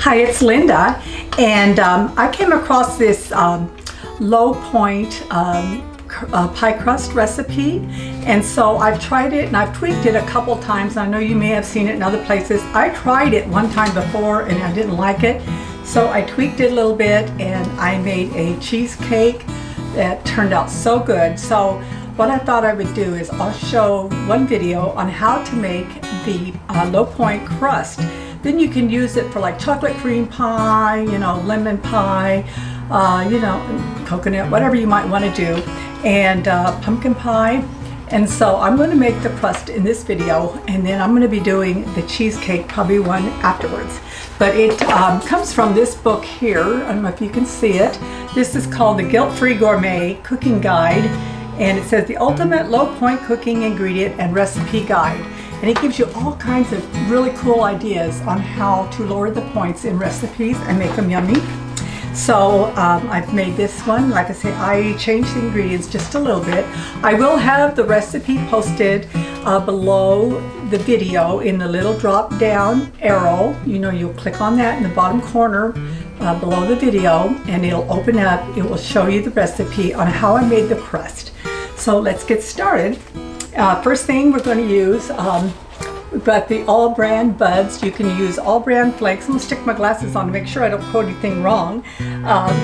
Hi, it's Linda, and I came across this low point pie crust recipe, and so I've tried it and I've tweaked it a couple times. I know you may have seen it in other places. I tried it one time before and I didn't like it, so I tweaked it a little bit and I made a cheesecake that turned out so good. So what I thought I would do is I'll show one video on how to make the low point crust. Then you can use it for like chocolate cream pie, you know, lemon pie, you know, coconut, whatever you might want to do, and pumpkin pie. And so I'm going to make the crust in this video, and then I'm going to be doing the cheesecake, probably one afterwards. But it comes from this book here. I don't know if you can see it. This is called the Guilt-Free Gourmet Cooking Guide, and it says the ultimate low point cooking ingredient and recipe guide. And it gives you all kinds of really cool ideas on how to lower the points in recipes and make them yummy. So I've made this one. Like I say, I changed the ingredients just a little bit. I will have the recipe posted below the video in the little drop down arrow. You know, you'll click on that in the bottom corner below the video, and it'll open up. It will show you the recipe on how I made the crust. So let's get started. First thing we're going to use, we've got the all Bran buds. You can use all Bran flakes. I'm going to stick my glasses on to make sure I don't quote anything wrong.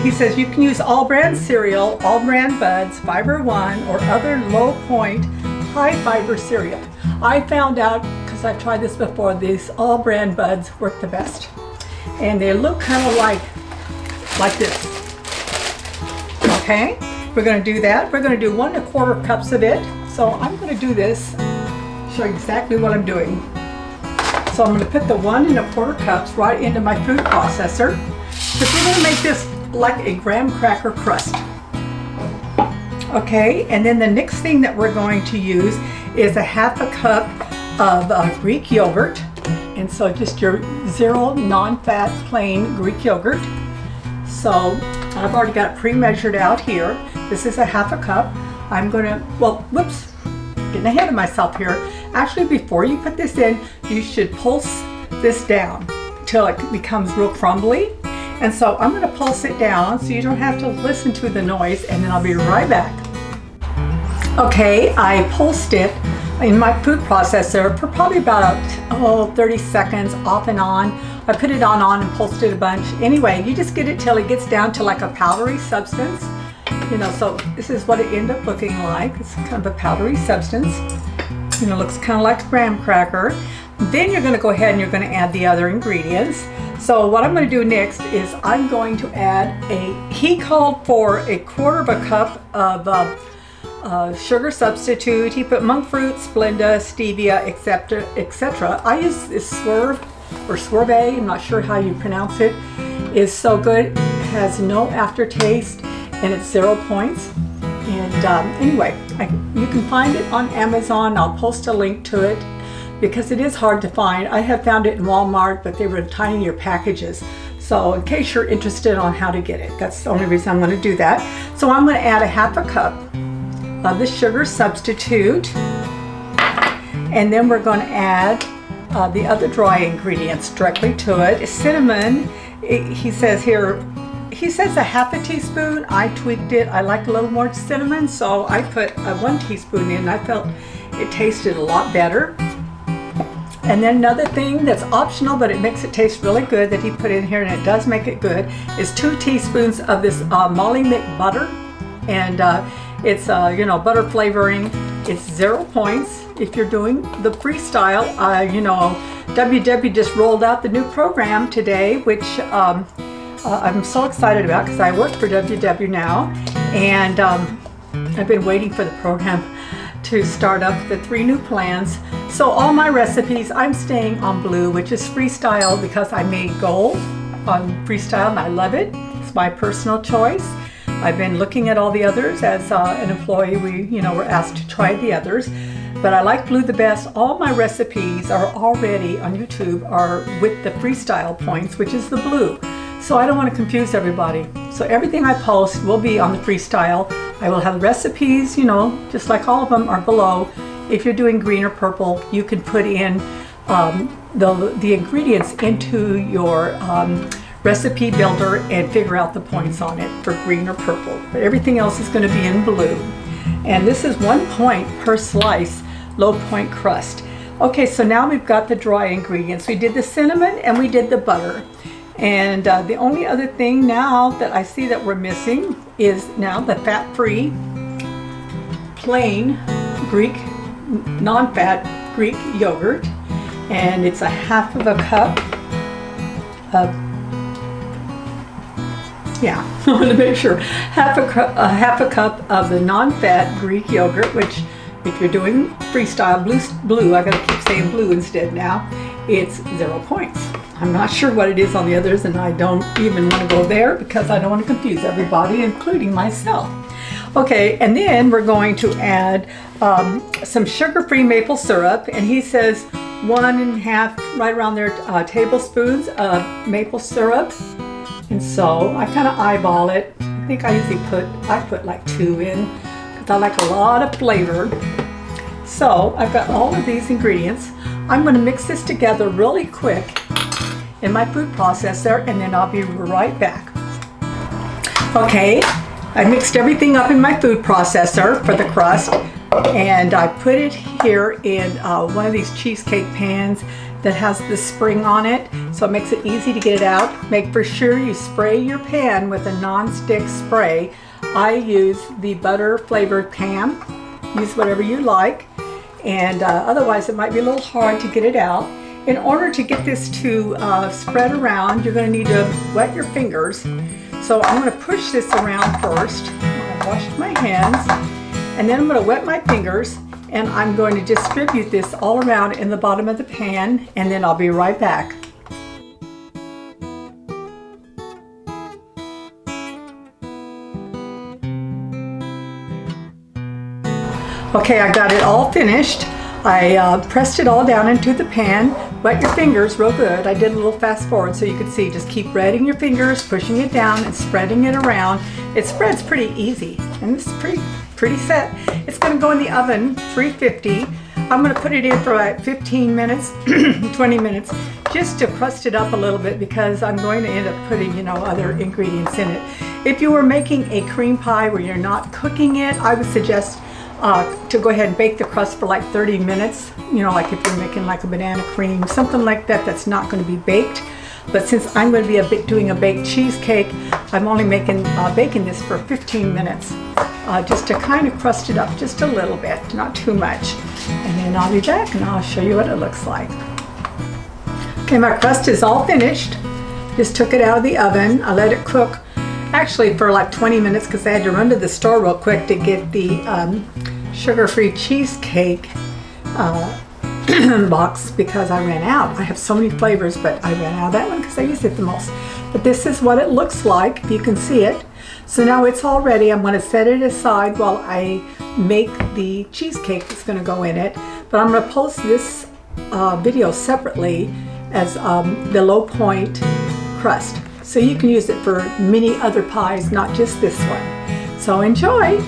He says you can use all Bran cereal, all Bran buds, Fiber One, or other low point high fiber cereal. I found out, because I've tried this before, these all Bran buds work the best. And they look kind of like this. Okay, we're going to do that. We're going to do 1 1/4 cups of it. So I'm going to do this, show you exactly what I'm doing. So I'm going to put the 1 1/4 cups right into my food processor, because we're going to make this like a graham cracker crust. Okay, and then the next thing that we're going to use is a 1/2 cup of Greek yogurt. And so just your zero non-fat plain Greek yogurt. So I've already got it pre-measured out here. This is a 1/2 cup. I'm gonna, well, whoops, getting ahead of myself here. Actually, before you put this in, you should pulse this down till it becomes real crumbly. And so I'm gonna pulse it down so you don't have to listen to the noise, and then I'll be right back. Okay, I pulsed it in my food processor for probably about 30 seconds off and on. I put it on and pulsed it a bunch. Anyway, you just get it till it gets down to like a powdery substance. You know, so this is what it ended up looking like. It's kind of a powdery substance. You know, looks kind of like a graham cracker. Then you're going to go ahead and you're going to add the other ingredients. So what I'm going to do next is I'm going to add he called for 1/4 cup of sugar substitute. He put monk fruit, Splenda, stevia, etc. I use this Swerve or Swerve, I'm not sure how you pronounce it. It's so good. It has no aftertaste, and it's 0 points. And anyway, you can find it on Amazon. I'll post a link to it because it is hard to find. I have found it in Walmart, but they were in tinier packages. So in case you're interested on how to get it, that's the only reason I'm going to do that. So I'm going to add a 1/2 cup of the sugar substitute, and then we're going to add the other dry ingredients directly to it. Cinnamon, he says here, he says a 1/2 teaspoon. I tweaked it. I like a little more cinnamon, so I put 1 teaspoon in. I felt it tasted a lot better. And then another thing that's optional, but it makes it taste really good, that he put in here, and it does make it good, is 2 teaspoons of this Molly Mick butter. And it's you know, butter flavoring. It's 0 points. If you're doing the Freestyle, you know, WW just rolled out the new program today, which I'm so excited about because I work for WW now, and I've been waiting for the program to start up the 3 new plans. So all my recipes, I'm staying on blue, which is Freestyle, because I made gold on Freestyle and I love it. It's my personal choice. I've been looking at all the others. As an employee, we were asked to try the others, but I like blue the best. All my recipes are already on YouTube are with the Freestyle points, which is the blue. So I don't want to confuse everybody. So everything I post will be on the Freestyle. I will have recipes, you know, just like all of them are below. If you're doing green or purple, you can put in the ingredients into your recipe builder and figure out the points on it for green or purple. But everything else is going to be in blue. And this is 1 point per slice low point crust. Okay, so now we've got the dry ingredients. We did the cinnamon and we did the butter. And the only other thing now that I see that we're missing is now the fat-free, plain Greek, non-fat Greek yogurt. And it's a half of a cup of, I want to make sure, half a cup of the non-fat Greek yogurt, which if you're doing freestyle blue, I gotta keep saying blue instead now, it's 0 points. I'm not sure what it is on the others, and I don't even want to go there because I don't want to confuse everybody, including myself. Okay, and then we're going to add some sugar-free maple syrup, and he says 1.5, right around there, tablespoons of maple syrup. And so I kind of eyeball it. I think I usually put like 2 in because I like a lot of flavor. So I've got all of these ingredients. I'm going to mix this together really quick in my food processor, and then I'll be right back. Okay, I mixed everything up in my food processor for the crust, and I put it here in one of these cheesecake pans that has the spring on it, so it makes it easy to get it out. Make for sure you spray your pan with a non-stick spray. I use the butter flavored pan. Use whatever you like, and otherwise it might be a little hard to get it out. In order to get this to spread around, you're going to need to wet your fingers. So I'm going to push this around first. I've washed my hands, and then I'm going to wet my fingers, and I'm going to distribute this all around in the bottom of the pan, and then I'll be right back. Okay, I got it all finished. I pressed it all down into the pan. Wet your fingers real good. I did a little fast forward so you could see. Just keep wetting your fingers, pushing it down and spreading it around. It spreads pretty easy, and this is pretty set. It's going to go in the oven, 350. I'm going to put it in for about 15 minutes, 20 minutes, just to crust it up a little bit because I'm going to end up putting, other ingredients in it. If you were making a cream pie where you're not cooking it, I would suggest to go ahead and bake the crust for like 30 minutes, like if you're making like a banana cream, something like that that's not going to be baked. But since I'm going to be doing a baked cheesecake, I'm only baking this for 15 minutes, just to kind of crust it up just a little bit, not too much. And then I'll be back and I'll show you what it looks like. Okay, my crust is all finished. Just took it out of the oven. I let it cook actually for like 20 minutes because I had to run to the store real quick to get the sugar-free cheesecake box because I ran out. I have so many flavors, but I ran out of that one because I used it the most. But this is what it looks like, if you can see it. So now it's all ready. I'm going to set it aside while I make the cheesecake that's going to go in it. But I'm going to post this video separately as the low point crust. So you can use it for many other pies, not just this one. So enjoy.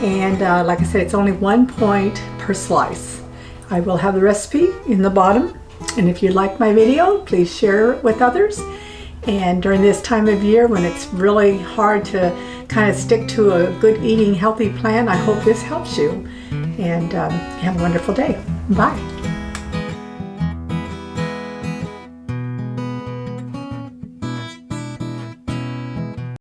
And like I said, it's only 1 point per slice. I will have the recipe in the bottom. And if you like my video, please share it with others. And during this time of year when it's really hard to kind of stick to a good eating, healthy plan, I hope this helps you. And have a wonderful day. Bye.